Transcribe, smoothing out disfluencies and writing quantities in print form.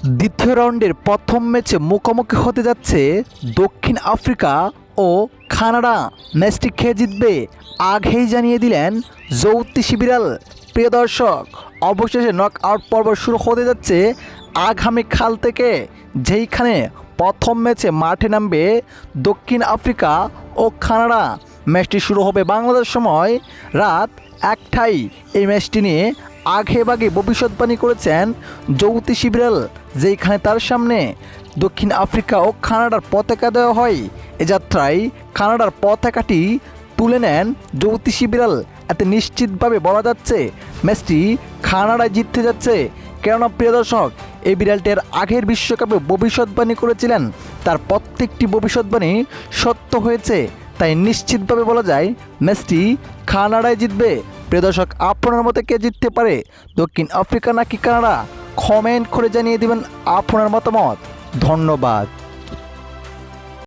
দ্বিতীয় রাউন্ডের প্রথম ম্যাচে মুখোমুখি হতে যাচ্ছে দক্ষিণ আফ্রিকা ও কানাডা। ম্যাচটি খেয়ে জিতবে আগেই জানিয়ে দিলেন জ্যোতিষী বিড়াল। প্রিয় দর্শক, অবশেষে নক আউট পর্ব শুরু হতে যাচ্ছে আগামীকাল থেকে, যেইখানে প্রথম ম্যাচে মাঠে নামবে দক্ষিণ আফ্রিকা ও কানাডা। ম্যাচটি শুরু হবে বাংলাদেশ সময় রাত 1টায়। এই ম্যাচটি নিয়ে আগেভাগে ভবিষ্যৎবাণী করেছেন জ্যোতিষী বিড়াল, যেইখানে তার সামনে দক্ষিণ আফ্রিকা ও কানাডার পতাকা দেওয়া হয়। এ যাত্রায় কানাডার পতাকাটি তুলে নেন জ্যোতিষী বিড়াল। এতে নিশ্চিতভাবে বলা যাচ্ছে ম্যাচটি কানাডায় জিততে যাচ্ছে। কেননা প্রিয় দর্শক, এই বিড়ালটির আগের বিশ্বকাপে ভবিষ্যৎবাণী করেছিলেন, তার প্রত্যেকটি ভবিষ্যৎবাণী সত্য হয়েছে। তাই নিশ্চিতভাবে বলা যায় ম্যাচটি কানাডায় জিতবে। প্রিয় দর্শক, আপনার মতে কে জিততে পারে, দক্ষিণ আফ্রিকা নাকি কানাডা? কমেন্ট করে জানিয়ে দেবেন আপনার মতামত। ধন্যবাদ।